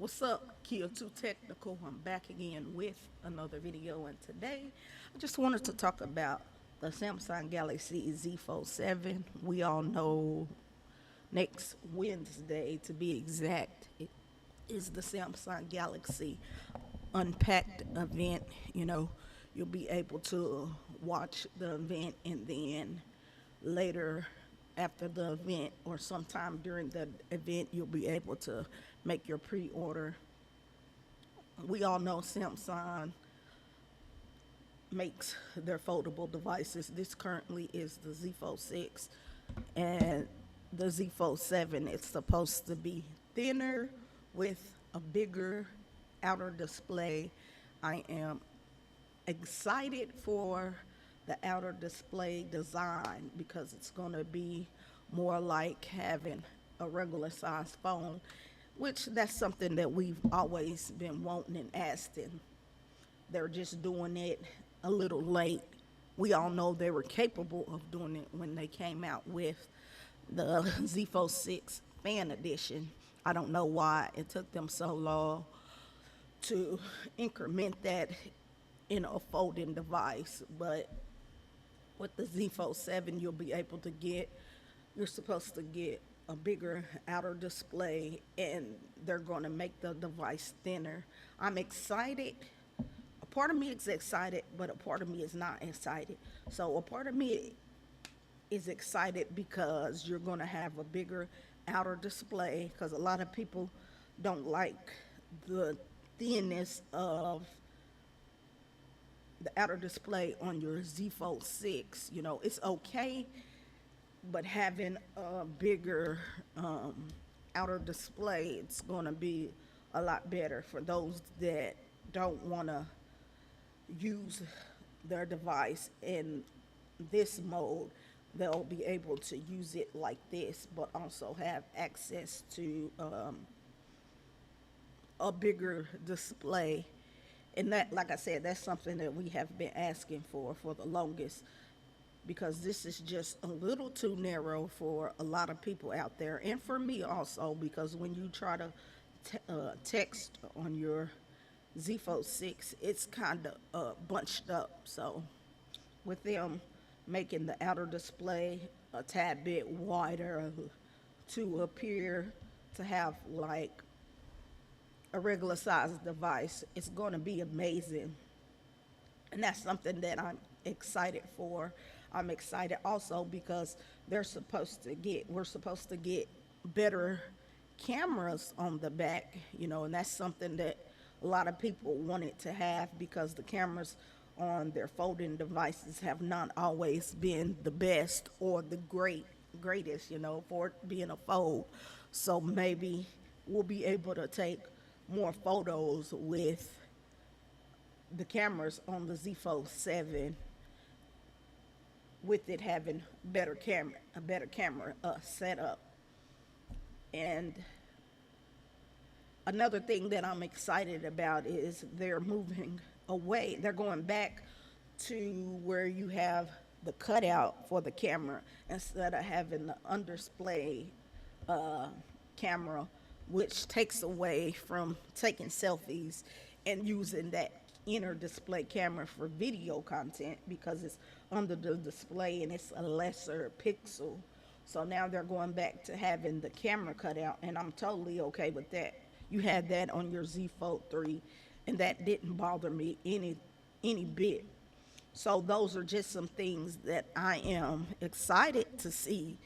What's up, Kia 2 Technical? I'm back again with another video, and today I just wanted to talk about the Samsung Galaxy Z Fold 7. We all know next Wednesday, to be exact, it is the Samsung Galaxy Unpacked event. You'll be able to watch the event, and then later after the event or sometime during the event, you'll be able to make your pre-order. We all know Samsung makes their foldable devices. This currently is the Z Fold 6, and the Z Fold 7 is supposed to be thinner with a bigger outer display. I am excited for the outer display design because it's going to be more like having a regular size phone, which that's something that we've always been wanting and asking. They're just doing it a little late. We all know they were capable of doing it when they came out with the Z Fold 6 Fan Edition. I don't know why it took them so long to increment that in a folding device, but with the Z Fold 7, you're supposed to get a bigger outer display, and they're going to make the device thinner. I'm excited. A part of me is excited, but a part of me is not excited. So a part of me is excited because you're going to have a bigger outer display, because a lot of people don't like the thinness of the outer display on your Z Fold 6. It's okay, but having a bigger outer display, it's going to be a lot better for those that don't want to use their device in this mode. They'll be able to use it like this, but also have access to a bigger display. And that, like I said, that's something that we have been asking for the longest, because this is just a little too narrow for a lot of people out there, and for me also, because when you try to text on your Z Fold 6, it's kind of bunched up. So with them making the outer display a tad bit wider to appear to have like a regular size device, it's going to be amazing. And that's something that I'm excited for. I'm excited also because we're supposed to get better cameras on the back, and that's something that a lot of people wanted to have, because the cameras on their folding devices have not always been the best or the greatest, for it being a fold. So maybe we'll be able to take more photos with the cameras on the Z Fold 7, with it having a better camera setup. And another thing that I'm excited about is they're moving away. They're going back to where you have the cutout for the camera instead of having the undersplay camera, which takes away from taking selfies and using that inner display camera for video content, because it's under the display and it's a lesser pixel. So now they're going back to having the camera cut out, and I'm totally okay with that. You had that on your Z Fold 3, and that didn't bother me any bit. So those are just some things that I am excited to see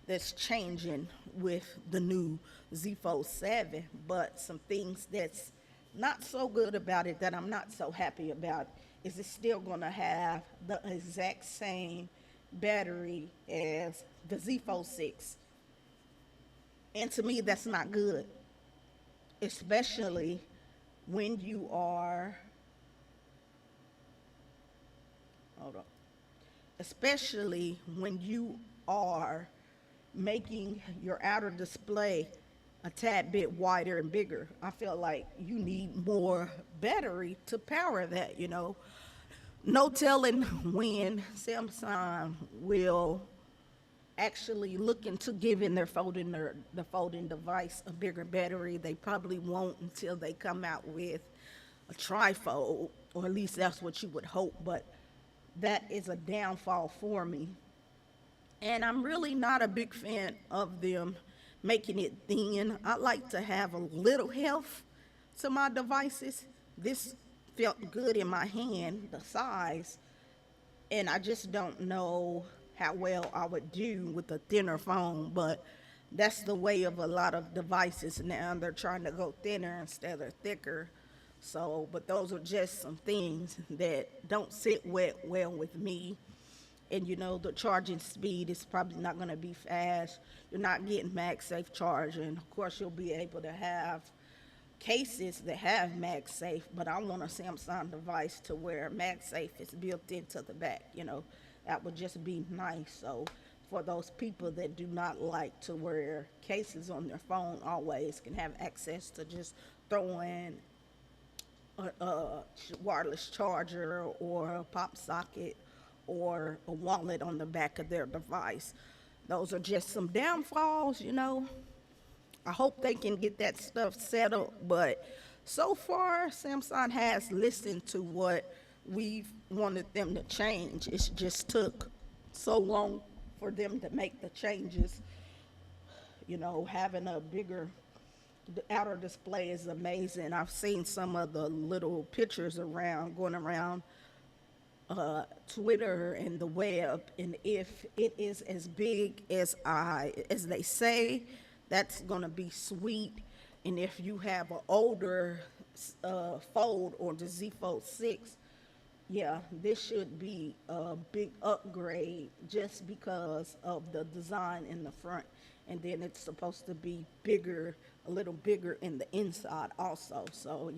that's changing with the new Z Fold 7, but some things that's not so good about it, that I'm not so happy about, is it's still going to have the exact same battery as the Z Fold 6. And to me, that's not good, especially when you are, hold on, especially when you are making your outer display a tad bit wider and bigger. I feel like you need more battery to power that. No telling when Samsung will actually looking to giving the folding device a bigger battery. They probably won't until they come out with a trifold, or at least that's what you would hope. But that is a downfall for me. And I'm really not a big fan of them making it thin. I like to have a little heft to my devices. This felt good in my hand, the size, and I just don't know how well I would do with a thinner phone, but that's the way of a lot of devices now. They're trying to go thinner instead of thicker. So, but those are just some things that don't sit well with me. And the charging speed is probably not going to be fast. You're not getting MagSafe charging. Of course, you'll be able to have cases that have MagSafe, but I want a Samsung device to where MagSafe is built into the back. That would just be nice. So for those people that do not like to wear cases on their phone, always can have access to just throw in a wireless charger or a pop socket or a wallet on the back of their device. Those are just some downfalls. I hope they can get that stuff settled, but so far, Samsung has listened to what we've wanted them to change. It just took so long for them to make the changes. Having a bigger outer display is amazing. I've seen some of the little pictures going around Twitter and the web, and if it is as big as they say, that's gonna be sweet. And if you have an older Fold or the ZFold 6, yeah, this should be a big upgrade just because of the design in the front, and then it's supposed to be bigger, a little bigger in the inside also. So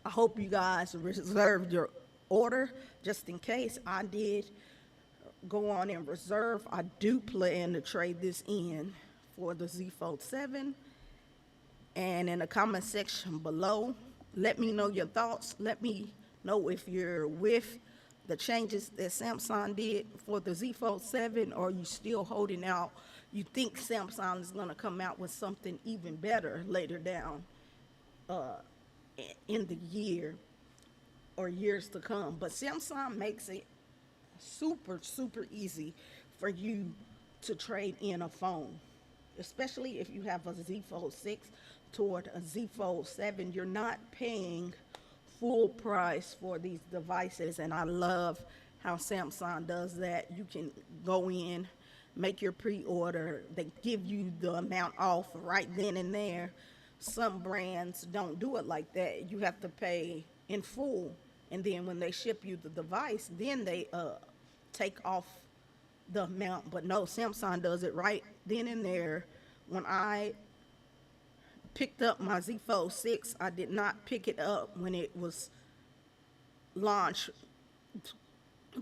I hope you guys reserved your order just in case. I did go on and reserve. I do plan to trade this in for the ZFold 7. And in the comment section below, let me know your thoughts. Let me know if you're with the changes that Samsung did for the ZFold 7, or you still holding out. You think Samsung is going to come out with something even better later down in the year or years to come. But Samsung makes it super, super easy for you to trade in a phone, especially if you have a ZFold 6 toward a ZFold 7. You're not paying full price for these devices, and I love how Samsung does that. You can go in, make your pre-order. They give you the amount off right then and there. Some brands don't do it like that. You have to pay in full, and then when they ship you the device, then they take off the amount. But no, Samsung does it right then and there. When I picked up my ZFold 6, I did not pick it up when it was launched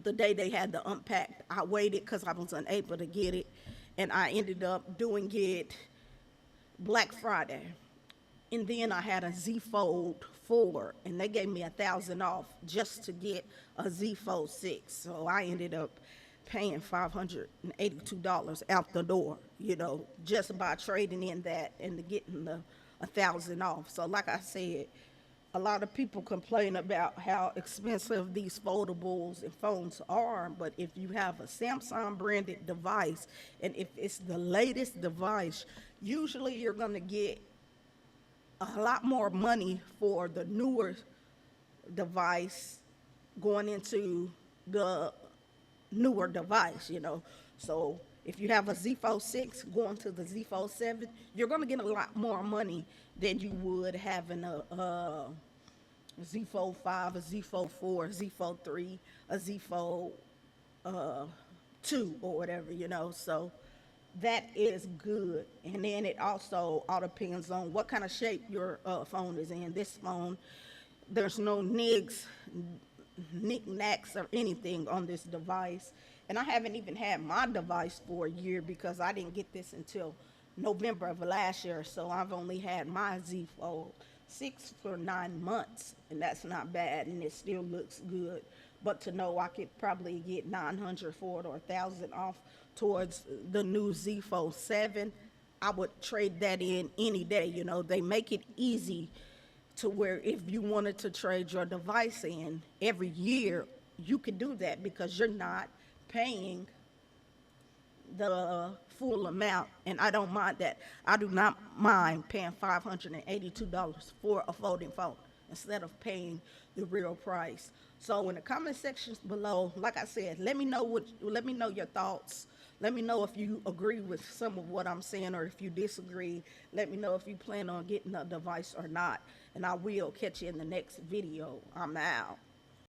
the day they had the unpacked. I waited because I was unable to get it, and I ended up doing it Black Friday. And then I had a ZFold 4, and they gave me 1,000 off just to get a ZFold 6. So I ended up paying $582 out the door, just by trading in that and getting the 1,000 off. So like I said, a lot of people complain about how expensive these foldables and phones are, but if you have a Samsung branded device, and if it's the latest device, usually you're going to get a lot more money for the newer device going into the newer device. So if you have a ZFold 6 going to the ZFold 7, you're going to get a lot more money than you would having a ZFold 5, a ZFold 4, a ZFold 3, a ZFold 2, or whatever. So that is good. And then it also all depends on what kind of shape your phone is in. This phone, there's no knickknacks or anything on this device. And I haven't even had my device for a year because I didn't get this until November of last year. So I've only had my ZFold 6 for 9 months, and that's not bad, and it still looks good. But to know I could probably get 900 for it or 1,000 off towards the new ZFold7, I would trade that in any day. You know, they make it easy to where if you wanted to trade your device in every year, you could do that because you're not paying the full amount, and I don't mind that. I do not mind paying $582 for a folding phone instead of paying the real price. So in the comment sections below, like I said, let me know your thoughts. Let me know if you agree with some of what I'm saying or if you disagree. Let me know if you plan on getting a device or not. And I will catch you in the next video. I'm out.